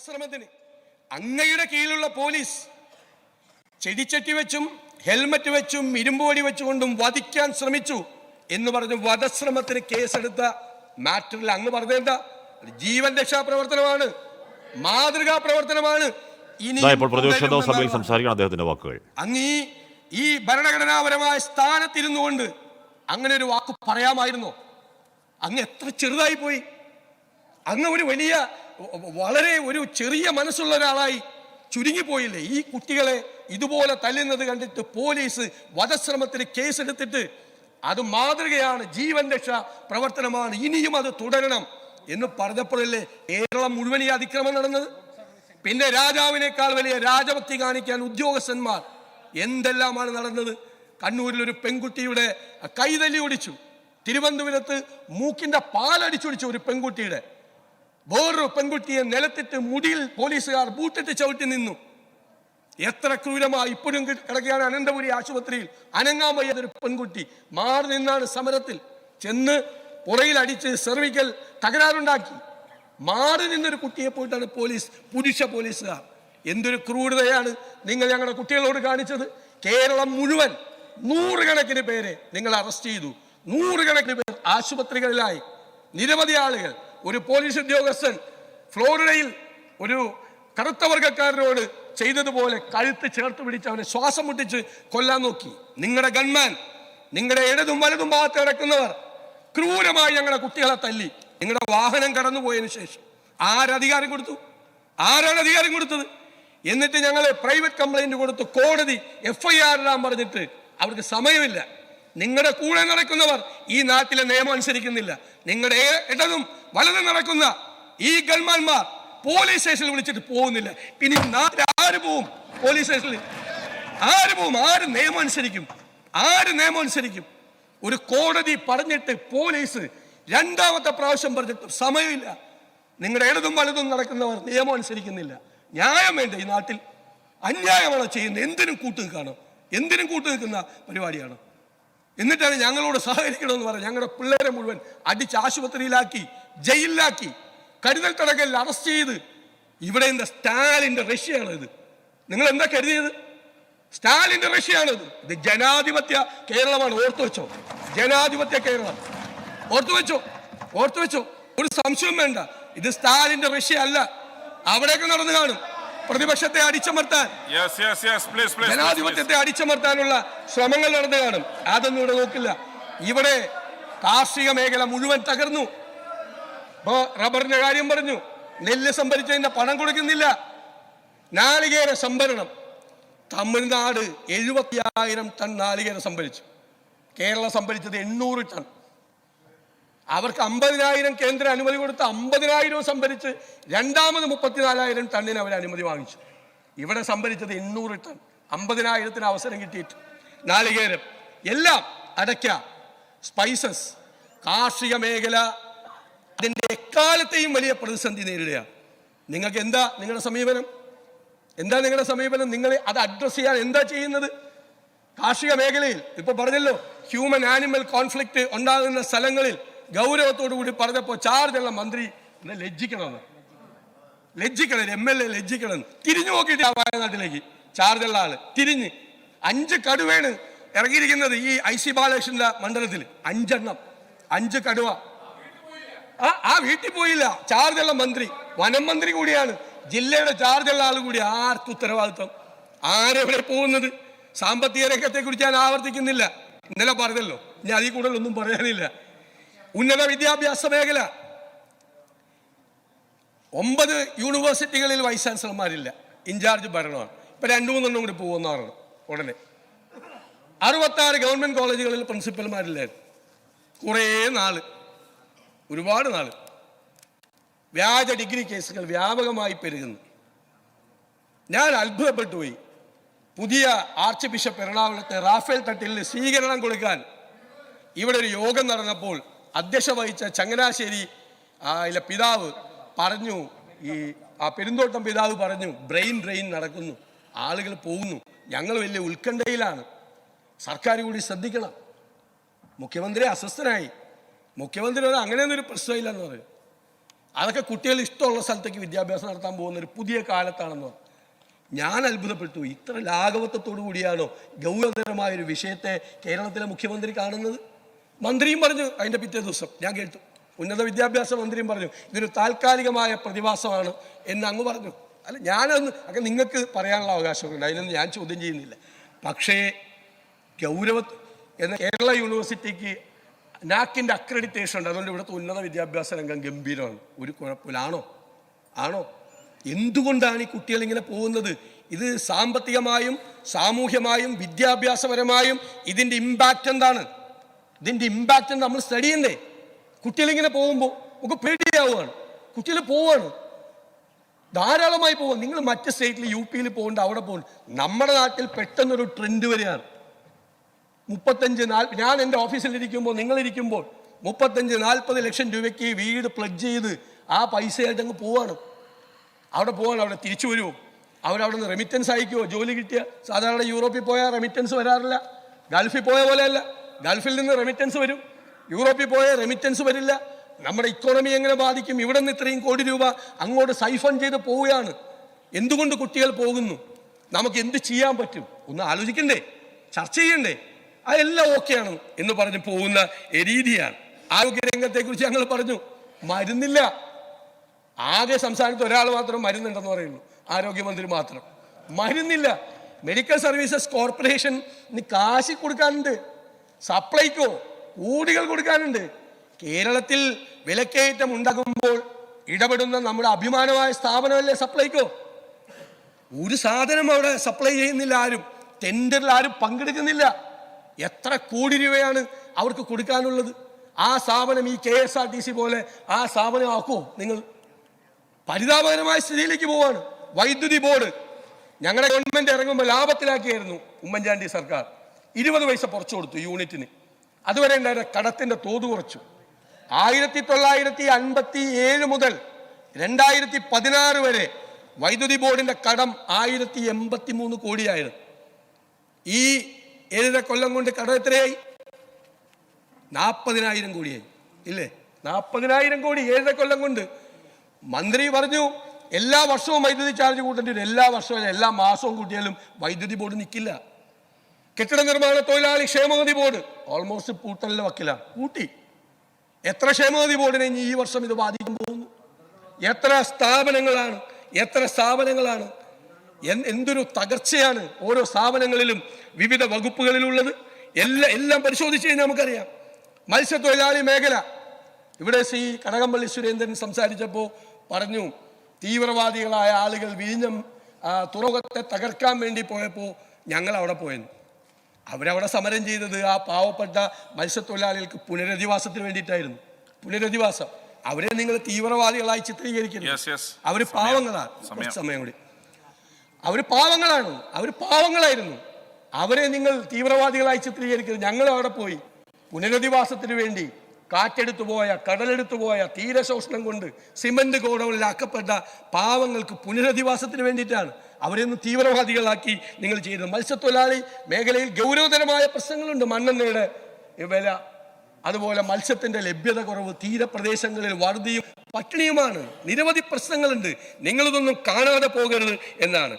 വധശ്രമത്തിന് അങ്ങയുടെ കീഴിലുള്ള പോലീസ് ചെടിച്ചട്ടി വെച്ചും ഹെൽമറ്റ് വെച്ചും ഇരുമ്പുവടി വെച്ചുകൊണ്ടും വധിക്കാൻ ശ്രമിച്ചു എന്ന് പറഞ്ഞ് വധശ്രമത്തിന് കേസെടുത്ത മാറ്ററിൽ അങ്ങ് പറഞ്ഞെന്താ? ജീവൻ രക്ഷാ പ്രവർത്തനമാണ്, മാതൃകാ പ്രവർത്തനമാണ്. അങ്ങ് ഈ ഭരണഘടനാപരമായ സ്ഥാനത്തിരുന്നുകൊണ്ട് അങ്ങനെ ഒരു വാക്ക് പറയാമായിരുന്നോ? അങ്ങ് എത്ര ചെറുതായി പോയി. അങ്ങ് ഒരു വലിയ വളരെ ഒരു ചെറിയ മനസ്സുള്ള ഒരാളായി ചുരുങ്ങിപ്പോയില്ലേ? ഈ കുട്ടികളെ ഇതുപോലെ തല്ലുന്നത് കണ്ടിട്ട് പോലീസ് വധശ്രമത്തിന് കേസെടുത്തിട്ട് അത് മാതൃകയാണ്, ജീവൻ രക്ഷാ പ്രവർത്തനമാണ്, ഇനിയും അത് തുടരണം എന്ന് പറഞ്ഞപ്പോഴല്ലേ കേരളം മുഴുവൻ ഈ അതിക്രമം നടന്നത്? പിന്നെ രാജാവിനേക്കാൾ വലിയ രാജഭക്തി കാണിക്കാൻ ഉദ്യോഗസ്ഥന്മാർ എന്തെല്ലാമാണ് നടന്നത്? കണ്ണൂരിൽ ഒരു പെൺകുട്ടിയുടെ കൈതല്ലി ഒടിച്ചു, തിരുവനന്തപുരത്ത് മൂക്കിന്റെ പാലടിച്ചൊടിച്ചു ഒരു പെൺകുട്ടിയുടെ, വേറൊരു പെൺകുട്ടിയെ നിലത്തിട്ട് മുടിയിൽ പോലീസുകാർ ബൂട്ടിട്ട് ചവിട്ടി നിന്നു. എത്ര ക്രൂരമായി ഇപ്പോഴും കിടക്കുകയാണ് അനന്തപുരി ആശുപത്രിയിൽ. അനങ്ങാൻ വയ്യാതൊരു പെൺകുട്ടി മാറി നിന്നാണ് സമരത്തിൽ ചെന്ന് പുറയിൽ അടിച്ച് സെർവിക്കൽ തകരാറുണ്ടാക്കി. മാറി നിന്നൊരു കുട്ടിയെ പോയിട്ടാണ് പോലീസ്, പുരുഷ പോലീസുകാർ. എന്തൊരു ക്രൂരതയാണ് നിങ്ങൾ ഞങ്ങളുടെ കുട്ടികളോട് കാണിച്ചത്. കേരളം മുഴുവൻ നൂറുകണക്കിന് പേരെ നിങ്ങൾ അറസ്റ്റ് ചെയ്തു, നൂറുകണക്കിന് പേർ ആശുപത്രികളിലായി, നിരവധി ആളുകൾ. ഒരു പോലീസ് ഉദ്യോഗസ്ഥൻ ഫ്ലോറിഡയിൽ ഒരു കറുത്ത വർഗക്കാരനോട് ചെയ്തതുപോലെ കഴുത്ത് ചേർത്ത് പിടിച്ച് അവനെ ശ്വാസം മുട്ടിച്ച് കൊല്ലാൻ നോക്കി. നിങ്ങളുടെ ഗൺമാൻ, നിങ്ങളുടെ ഇടതും വലതും ഭാഗത്ത് കിടക്കുന്നവർ ക്രൂരമായി ഞങ്ങളുടെ കുട്ടികളെ തല്ലി. നിങ്ങളുടെ വാഹനം കടന്നുപോയതിനു ശേഷം ആരധികാരം കൊടുത്തു? ആരാണ് അധികാരം കൊടുത്തത്? എന്നിട്ട് ഞങ്ങൾ പ്രൈവറ്റ് കംപ്ലൈന്റ് കൊടുത്തു, കോടതി FIR ഇടാൻ പറഞ്ഞിട്ട് അവർക്ക് സമയമില്ല. നിങ്ങളുടെ കൂടെ നടക്കുന്നവർ ഈ നാട്ടിലെ നിയമം അനുസരിക്കുന്നില്ല. നിങ്ങളുടെ ഇടതും വലതും നടക്കുന്ന ഈ ഗൺമാന്മാർ പോലീസ് സ്റ്റേഷനിൽ വിളിച്ചിട്ട് പോകുന്നില്ല. പിന്നെ നാട്ടിൽ ആര് പോവും? പോലീസ് സ്റ്റേഷനിൽ ആര് പോവും? ആര് നിയമം അനുസരിക്കും? ആര് നിയമം അനുസരിക്കും? ഒരു കോടതി പറഞ്ഞിട്ട് പോലീസ് രണ്ടാമത്തെ പ്രാവശ്യം പറഞ്ഞിട്ട് സമയമില്ല. നിങ്ങളുടെ ഇടതും വലതും നടക്കുന്നവർ നിയമം അനുസരിക്കുന്നില്ല. ന്യായം വേണ്ട ഈ നാട്ടിൽ? അന്യായമാണോ ചെയ്യുന്നത്? എന്തിനും കൂട്ടു നിൽക്കാണോ? എന്തിനും കൂട്ടു നിൽക്കുന്ന പരിപാടിയാണോ? എന്നിട്ടാണ് ഞങ്ങളോട് സഹകരിക്കണമെന്ന് പറഞ്ഞ് ഞങ്ങളുടെ പിള്ളേരെ മുഴുവൻ അടിച്ച് ആശുപത്രിയിലാക്കി, ജയിലിലാക്കി, കരുതൽ തടങ്കലിൽ അറസ്റ്റ് ചെയ്ത്. ഇവിടെ എന്താ സ്റ്റാലിന്റെ റഷ്യയാണ് ഇത്? നിങ്ങൾ എന്താ കരുതിയത്? സ്റ്റാലിന്റെ റഷ്യയാണിത്. ഇത് ജനാധിപത്യ കേരളമാണ്. ഓർത്തു വെച്ചോ, ജനാധിപത്യ കേരളം. ഓർത്തു വെച്ചോ, ഓർത്തു വെച്ചോ, ഒരു സംശയം വേണ്ട. ഇത് സ്റ്റാലിന്റെ റഷ്യ അല്ല. അവിടെയൊക്കെ നടന്നു കാണും പ്രതിപക്ഷത്തെ അടിച്ചമർത്താൻ, ജനാധിപത്യത്തെ അടിച്ചമർത്താനുള്ള ശ്രമങ്ങൾ നടന്നു കാണും. അതൊന്നും ഇവിടെ നോക്കില്ല. ഇവിടെ കാർഷിക മേഖല മുഴുവൻ തകർന്നു. ഇപ്പോ റബ്ബറിന്റെ കാര്യം പറഞ്ഞു, നെല്ല് സംഭരിച്ചതിന്റെ പണം കൊടുക്കുന്നില്ല. നാളികേര സംഭരണം, തമിഴ്നാട് 70,000 ടൺ നാളികേര സംഭരിച്ചു. കേരളം സംഭരിച്ചത് 800 ടൺ. അവർക്ക് 50,000 കേന്ദ്ര അനുമതി കൊടുത്ത് 50,000 സംഭരിച്ച് രണ്ടാമത് 34,000 ടണ്ണിന് അവർ അനുമതി വാങ്ങിച്ചു. ഇവിടെ സംഭരിച്ചത് 800 ടൺ. 50,000 അവസരം കിട്ടിയിട്ട് നാളികേരം എല്ലാം അടയ്ക്ക, സ്പൈസസ്, കാർഷിക മേഖല അതിൻ്റെ എക്കാലത്തെയും വലിയ പ്രതിസന്ധി നേരിടുകയാണ്. നിങ്ങൾക്ക് എന്താ നിങ്ങളുടെ സമീപനം? എന്താ നിങ്ങളുടെ സമീപനം? നിങ്ങൾ അത് അഡ്രസ് ചെയ്യാൻ എന്താ ചെയ്യുന്നത്? കാർഷിക മേഖലയിൽ ഇപ്പൊ പറഞ്ഞല്ലോ, ഹ്യൂമൻ ആനിമൽ കോൺഫ്ലിക്റ്റ് ഉണ്ടാകുന്ന സ്ഥലങ്ങളിൽ ഗൗരവത്തോടു കൂടി പറഞ്ഞപ്പോൾ ചാർജുള്ള മന്ത്രി ലജ്ജിക്കണമെന്ന്, ലജ്ജിക്കണം, MLA ലജ്ജിക്കണം. തിരിഞ്ഞു നോക്കിയിട്ട് ആ വയനാട്ടിലേക്ക് ചാർജുള്ള ആള് തിരിഞ്ഞ് 5 കടുവയാണ് ഇറങ്ങിയിരിക്കുന്നത് ഈ IC ബാലകൃഷ്ണന്റെ മണ്ഡലത്തിൽ. 5 എണ്ണം, 5 കടുവ. ആ വീട്ടിൽ പോയില്ല. ചാർജുള്ള മന്ത്രി, വനം മന്ത്രി കൂടിയാണ്, ജില്ലയുടെ ചാർജുള്ള ആൾ കൂടി. ആർക്ക് ഉത്തരവാദിത്വം? ആരെവിടെ പോകുന്നത്? സാമ്പത്തിക രംഗത്തെ കുറിച്ച് ഞാൻ ആവർത്തിക്കുന്നില്ല, ഇന്നലെ പറഞ്ഞല്ലോ, ഇനി അതിൽ കൂടുതൽ ഒന്നും പറയാനില്ല. ഉന്നത വിദ്യാഭ്യാസ മേഖല, 9 യൂണിവേഴ്സിറ്റികളിൽ വൈസ് ചാൻസലർമാരില്ല, ഇൻചാർജ് ഭരണമാണ്. ഇപ്പൊ 2-3 കൂടി പോകുന്ന പറയണം ഉടനെ. 66 ഗവൺമെന്റ് കോളേജുകളിൽ പ്രിൻസിപ്പൽമാരില്ലായിരുന്നു. കുറേ നാള്, ഒരുപാട് നാള്. വ്യാജ ഡിഗ്രി കേസുകൾ വ്യാപകമായി പെരുകുന്നു. ഞാൻ അത്ഭുതപ്പെട്ടു പോയി. പുതിയ ആർച്ച് ബിഷപ്പ് എറണാകുളത്തെ റാഫേൽ തട്ടിലിന് സ്വീകരണം കൊടുക്കാൻ ഇവിടെ ഒരു യോഗം നടന്നപ്പോൾ അധ്യക്ഷത വഹിച്ച ചങ്ങനാശ്ശേരി പിതാവ് പറഞ്ഞു, ആ പെരുന്തോട്ടം പിതാവ് പറഞ്ഞു, ബ്രെയിൻ ഡ്രെയിൻ നടക്കുന്നു, ആളുകൾ പോകുന്നു, ഞങ്ങൾ വലിയ ഉത്കണ്ഠയിലാണ്, സർക്കാർ കൂടി ശ്രദ്ധിക്കണം. മുഖ്യമന്ത്രി അസ്വസ്ഥനായി. മുഖ്യമന്ത്രി അങ്ങനെയൊന്നും ഒരു പ്രശ്നമില്ലെന്ന് പറയും. അതൊക്കെ കുട്ടികൾ ഇഷ്ടമുള്ള സ്ഥലത്തേക്ക് വിദ്യാഭ്യാസം നടത്താൻ പോകുന്ന ഒരു പുതിയ കാലത്താണെന്ന് പറഞ്ഞു. ഞാൻ അത്ഭുതപ്പെട്ടു. ഇത്ര ലാഘവത്വത്തോടു കൂടിയാണോ ഗൗരവതരമായൊരു വിഷയത്തെ കേരളത്തിലെ മുഖ്യമന്ത്രി കാണുന്നത്? മന്ത്രിയും പറഞ്ഞു അതിൻ്റെ പിറ്റേ ദിവസം, ഞാൻ കേട്ടു, ഉന്നത വിദ്യാഭ്യാസ മന്ത്രിയും പറഞ്ഞു ഇതൊരു താൽക്കാലികമായ പ്രതിഭാസമാണ് എന്ന് അങ്ങ് പറഞ്ഞു. അല്ല, ഞാനൊന്ന് ഒക്കെ നിങ്ങൾക്ക് പറയാനുള്ള അവകാശമുണ്ട്, അതിനൊന്നും ഞാൻ ചോദ്യം ചെയ്യുന്നില്ല. പക്ഷേ എന്ന കേരള യൂണിവേഴ്സിറ്റിക്ക് നാക്കിൻ്റെ അക്രഡിറ്റേഷൻ ഉണ്ട്. അതുകൊണ്ട് ഇവിടുത്തെ ഉന്നത വിദ്യാഭ്യാസ രംഗം ഗംഭീരമാണ്, ഒരു കുഴപ്പമില്ല. ആണോ? എന്തുകൊണ്ടാണ് ഈ കുട്ടികൾ ഇങ്ങനെ പോകുന്നത്? ഇത് സാമ്പത്തികമായും സാമൂഹ്യമായും വിദ്യാഭ്യാസപരമായും ഇതിൻ്റെ ഇമ്പാക്റ്റ് എന്താണ്? ഇതിൻ്റെ ഇമ്പാക്റ്റ് നമ്മൾ സ്റ്റഡി ചെയ്യണ്ടേ? കുട്ടികളിങ്ങനെ പോകുമ്പോൾ നമുക്ക് പേടിയാവുകയാണ്. കുട്ടികൾ പോവാണ്, ധാരാളമായി പോവാം. നിങ്ങൾ മറ്റ് സ്റ്റേറ്റിൽ UP-യിൽ പോകണ്ട, അവിടെ പോകുന്നു. നമ്മുടെ നാട്ടിൽ പെട്ടെന്നൊരു ട്രെൻഡ് വരികയാണ്. 35-40, ഞാൻ എൻ്റെ ഓഫീസിലിരിക്കുമ്പോൾ, നിങ്ങളിരിക്കുമ്പോൾ 35-40 ലക്ഷം രൂപയ്ക്ക് വീട് പ്ലഡ്ജ് ചെയ്ത് ആ പൈസയായിട്ട് അങ്ങ് പോവാണ്. അവിടെ തിരിച്ചു വരുമോ? അവിടെ നിന്ന് റെമിറ്റൻസ് അയക്കുമോ? ജോലി കിട്ടിയ സാധാരണ യൂറോപ്പിൽ പോയാൽ റെമിറ്റൻസ് വരാറില്ല. ഗൾഫിൽ പോയ പോലെയല്ല, ഗൾഫിൽ നിന്ന് റെമിറ്റൻസ് വരും, യൂറോപ്പിൽ പോയാൽ റെമിറ്റൻസ് വരില്ല. നമ്മുടെ ഇക്കോണമി എങ്ങനെ ബാധിക്കും? ഇവിടെ നിന്ന് ഇത്രയും കോടി രൂപ അങ്ങോട്ട് സൈഫൺ ചെയ്ത് പോവുകയാണ്. എന്തുകൊണ്ട് കുട്ടികൾ പോകുന്നു? നമുക്ക് എന്ത് ചെയ്യാൻ പറ്റും? ഒന്ന് ആലോചിക്കണ്ടേ? ചർച്ച ചെയ്യണ്ടേ? അതെല്ലാം ഓക്കെയാണ് എന്ന് പറഞ്ഞ് പോകുന്ന രീതിയാണ്. ആരോഗ്യരംഗത്തെക്കുറിച്ച് ഞങ്ങൾ പറഞ്ഞു, മരുന്നില്ല. ആകെ സംസ്ഥാനത്ത് ഒരാൾ മാത്രം മരുന്നുണ്ടെന്ന് പറയുള്ളൂ, ആരോഗ്യമന്ത്രി മാത്രം. മരുന്നില്ല. മെഡിക്കൽ സർവീസസ് കോർപ്പറേഷന് കാശ് കൊടുക്കാനുണ്ട്, സപ്ലൈക്കോ കോടികൾ കൊടുക്കാനുണ്ട്. കേരളത്തിൽ വിലക്കയറ്റം ഉണ്ടാകുമ്പോൾ ഇടപെടുന്ന നമ്മുടെ അഭിമാനമായ സ്ഥാപനമല്ലേ സപ്ലൈക്കോ. ഒരു സാധനം അവിടെ സപ്ലൈ ചെയ്യുന്നില്ല, ആരും ടെൻഡറിൽ ആരും പങ്കെടുക്കുന്നില്ല. എത്ര കോടി രൂപയാണ് അവർക്ക് കൊടുക്കാനുള്ളത്? ആ സ്ഥാപനം ഈ KSRTC പോലെ ആ സ്ഥാപനമാക്കുമോ നിങ്ങൾ? പരിതാപകരമായ സ്ഥിതിയിലേക്ക് പോവാണ്. വൈദ്യുതി ബോർഡ് ഞങ്ങളുടെ ഗവൺമെന്റ് ഇറങ്ങുമ്പോൾ ലാഭത്തിലാക്കിയായിരുന്നു ഉമ്മൻചാണ്ടി സർക്കാർ. 20 പൈസ കുറച്ചു കൊടുത്തു യൂണിറ്റിന്. അതുവരെ ഉണ്ടായിരുന്ന കടത്തിന്റെ തോത് കുറച്ചു. 1957 മുതൽ 2016 വരെ വൈദ്യുതി ബോർഡിന്റെ കടം 1083 കോടിയായിരുന്നു. ഈ 7 കൊല്ലം കൊണ്ട് കടം എത്രയായി? 40,000 കോടിയായി, ഇല്ലേ? 40,000 കോടി 7 കൊല്ലം കൊണ്ട്. മന്ത്രി പറഞ്ഞു എല്ലാ വർഷവും വൈദ്യുതി ചാർജ് കൂട്ടേണ്ടി വരും. എല്ലാ വർഷവും എല്ലാ മാസവും കൂട്ടിയാലും വൈദ്യുതി ബോർഡ് നിൽക്കില്ല. കെട്ടിട നിർമ്മാണ തൊഴിലാളി ക്ഷേമനിധി ബോർഡ് ഓൾമോസ്റ്റ് പൂട്ടലിന്റെ വക്കിലാണ്, കൂട്ടി. എത്ര ക്ഷേമനിധി ബോർഡിനെ ഇനി ഈ വർഷം ഇത് ബാധിക്കാൻ പോകുന്നു? എത്ര സ്ഥാപനങ്ങളാണ്? എന്തൊരു തകർച്ചയാണ് ഓരോ സ്ഥാപനങ്ങളിലും വിവിധ വകുപ്പുകളിലുള്ളത്. എല്ലാം പരിശോധിച്ച് കഴിഞ്ഞാൽ നമുക്കറിയാം. മത്സ്യത്തൊഴിലാളി മേഖല, ഇവിടെ ശ്രീ കടകംപള്ളി സുരേന്ദ്രൻ സംസാരിച്ചപ്പോൾ പറഞ്ഞു, തീവ്രവാദികളായ ആളുകൾ വിഴിഞ്ഞം തുറമുഖത്തെ തകർക്കാൻ വേണ്ടി പോയപ്പോൾ ഞങ്ങൾ അവിടെ പോയെന്ന്. അവരവിടെ സമരം ചെയ്തത് ആ പാവപ്പെട്ട മത്സ്യത്തൊഴിലാളികൾക്ക് പുനരധിവാസത്തിന് വേണ്ടിയിട്ടായിരുന്നു. പുനരധിവാസം. അവരെ നിങ്ങൾ തീവ്രവാദികളായി ചിത്രീകരിക്കുന്നു. അവർ പാവങ്ങളാണ്. സമയം കൂടി. അവർ പാവങ്ങളായിരുന്നു. അവരെ നിങ്ങൾ തീവ്രവാദികളായി ചിത്രീകരിക്കുന്നത്. ഞങ്ങൾ അവിടെ പോയി പുനരധിവാസത്തിന് വേണ്ടി കാറ്റെടുത്തു പോയ, കടലെടുത്തു പോയ, തീരശോഷണം കൊണ്ട് സിമന്റ് ഗോഡൌണിലാക്കപ്പെട്ട പാവങ്ങൾക്ക് പുനരധിവാസത്തിന് വേണ്ടിയിട്ടാണ്. അവരെയൊന്നും തീവ്രവാദികളാക്കി നിങ്ങൾ ചെയ്തത്. മത്സ്യത്തൊഴിലാളി മേഖലയിൽ ഗൗരവതരമായ പ്രശ്നങ്ങളുണ്ട്. മണ്ണെണ്ണയുടെ വില, അതുപോലെ മത്സ്യത്തിന്റെ ലഭ്യത കുറവ്, തീരപ്രദേശങ്ങളിൽ വറുതിയും പട്ടിണിയുമാണ്. നിരവധി പ്രശ്നങ്ങളുണ്ട്. നിങ്ങളിതൊന്നും കാണാതെ പോകരുത് എന്നാണ്.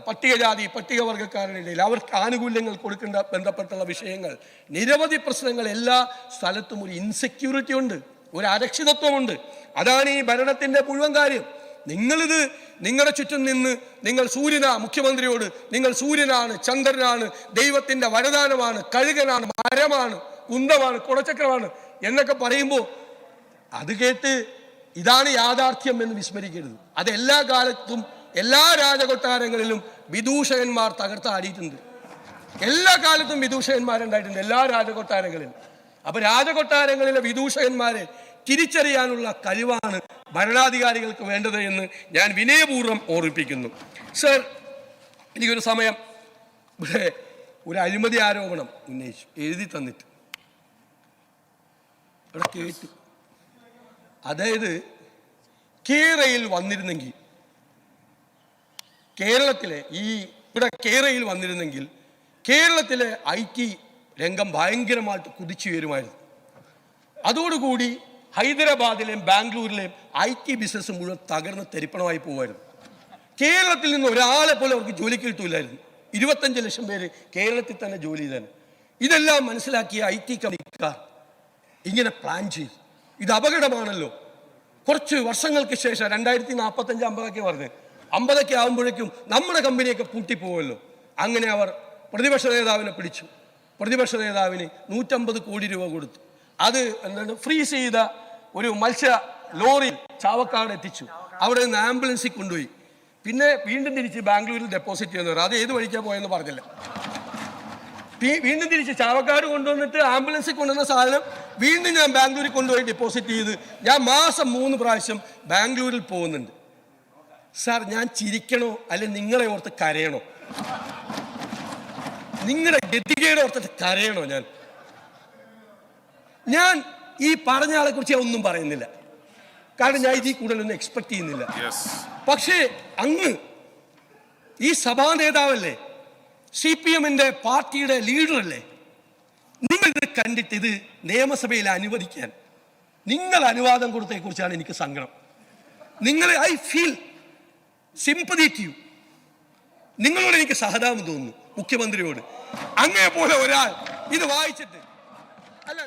പട്ടികജാതി പട്ടികവർഗക്കാരുടെ ഇടയിൽ അവർക്ക് ആനുകൂല്യങ്ങൾ കൊടുക്കേണ്ട ബന്ധപ്പെട്ടുള്ള വിഷയങ്ങൾ, നിരവധി പ്രശ്നങ്ങൾ. എല്ലാ സ്ഥലത്തും ഒരു ഇൻസെക്യൂരിറ്റി ഉണ്ട്, ഒരു അരക്ഷിതത്വമുണ്ട്. അതാണ് ഈ ഭരണത്തിന്റെ മുഴുവൻ കാര്യം. നിങ്ങളിത് നിങ്ങളുടെ ചുറ്റും നിന്ന് നിങ്ങൾ മുഖ്യമന്ത്രിയോട് നിങ്ങൾ സൂര്യനാണ്, ചന്ദ്രനാണ്, ദൈവത്തിന്റെ വരദാനമാണ്, കഴുകനാണ്, മരമാണ്, കുന്തമാണ്, കുടച്ചക്രമാണ് എന്നൊക്കെ പറയുമ്പോൾ അത് കേട്ട് ഇതാണ് യാഥാർത്ഥ്യം എന്ന് വിസ്മരിക്കരുത്. അത് എല്ലാ കാലത്തും എല്ലാ രാജകൊട്ടാരങ്ങളിലും വിദൂഷകന്മാർ തകർത്താടിയിട്ടുണ്ട്. എല്ലാ കാലത്തും വിദൂഷകന്മാരുണ്ടായിട്ടുണ്ട്, എല്ലാ രാജകൊട്ടാരങ്ങളിലും. അപ്പൊ രാജകൊട്ടാരങ്ങളിലെ വിദൂഷകന്മാരെ തിരിച്ചറിയാനുള്ള കഴിവാണ് ഭരണാധികാരികൾക്ക് വേണ്ടത് എന്ന് ഞാൻ വിനയപൂർവ്വം ഓർമ്മിപ്പിക്കുന്നു. സർ, എനിക്കൊരു സമയം ഇവിടെ ഒരു അഴിമതി ആരോപണം ഉന്നയിച്ചു, എഴുതി തന്നിട്ട് ഇവിടെ കേട്ടു. അതായത് കേരയിൽ വന്നിരുന്നെങ്കിൽ, കേരയിൽ വന്നിരുന്നെങ്കിൽ കേരളത്തിലെ IT രംഗം ഭയങ്കരമായിട്ട് കുതിച്ചു വരുമായിരുന്നു. അതോടുകൂടി ഹൈദരാബാദിലെയും ബാംഗ്ലൂരിലെയും IT ബിസിനസ് മുഴുവൻ തകർന്ന് തരിപ്പണമായി പോകുമായിരുന്നു. കേരളത്തിൽ നിന്ന് ഒരാളെ പോലെ അവർക്ക് ജോലിക്ക് കിട്ടൂലായിരുന്നു. 25 ലക്ഷം പേര് കേരളത്തിൽ തന്നെ ജോലി ചെയ്താണ്. ഇതെല്ലാം മനസ്സിലാക്കിയ IT കമ്പനിക്കാർ ഇങ്ങനെ പ്ലാൻ ചെയ്തു. ഇത് അപകടമാണല്ലോ. കുറച്ച് വർഷങ്ങൾക്ക് ശേഷം 2045 50 പറഞ്ഞ് 50 ആകുമ്പോഴേക്കും നമ്മുടെ കമ്പനിയൊക്കെ പൂട്ടിപ്പോവല്ലോ. അങ്ങനെ അവർ പ്രതിപക്ഷ നേതാവിനെ പിടിച്ചു. പ്രതിപക്ഷ നേതാവിന് 150 കോടി രൂപ കൊടുത്തു. അത് എന്താണ് ഫ്രീസ് ചെയ്ത ഒരു മത്സ്യ ലോറി ചാവക്കാട് എത്തിച്ചു. അവിടെ നിന്ന് ആംബുലൻസിൽ കൊണ്ടുപോയി. പിന്നെ വീണ്ടും തിരിച്ച് ബാംഗ്ലൂരിൽ ഡെപ്പോസിറ്റ് ചെയ്യുന്നവർ അത് ഏത് വഴിക്കാ പോയെന്ന് പറഞ്ഞില്ല. വീണ്ടും തിരിച്ച് ചാവക്കാട് കൊണ്ടുവന്നിട്ട് ആംബുലൻസിൽ കൊണ്ടുവന്ന സാധനം വീണ്ടും ഞാൻ ബാംഗ്ലൂരിൽ കൊണ്ടുപോയി ഡെപ്പോസിറ്റ് ചെയ്ത് ഞാൻ മാസം 3 പ്രാവശ്യം ബാംഗ്ലൂരിൽ പോകുന്നുണ്ട്. സാർ, ഞാൻ ചിരിക്കണോ അല്ലെ നിങ്ങളെ ഓർത്ത് കരയണോ? നിങ്ങളുടെ ഗതികേട് ഓർത്തിട്ട് കരയണോ? ഞാൻ ഈ പറഞ്ഞ ആളെ കുറിച്ച് ഞാൻ ഒന്നും പറയുന്നില്ല, കാരണം ഞാൻ ഇതിൽ കൂടുതലൊന്നും എക്സ്പെക്ട് ചെയ്യുന്നില്ല. പക്ഷേ അങ്ങ് ഈ സഭാ നേതാവല്ലേ, CPM-ന്റെ പാർട്ടിയുടെ ലീഡറല്ലേ, നിങ്ങൾ ഇത് കണ്ടിട്ട് ഇത് നിയമസഭയിൽ അനുവദിക്കാൻ നിങ്ങൾ അനുവാദം കൊടുത്തതിനെ കുറിച്ചാണ് എനിക്ക് സങ്കടം. I feel sympathy to you. നിങ്ങളോട് എനിക്ക് സഹതാപം തോന്നുന്നു, മുഖ്യമന്ത്രിയോട്. അങ്ങേ പോലെ ഒരാൾ ഇത് വായിച്ചിട്ട് അല്ല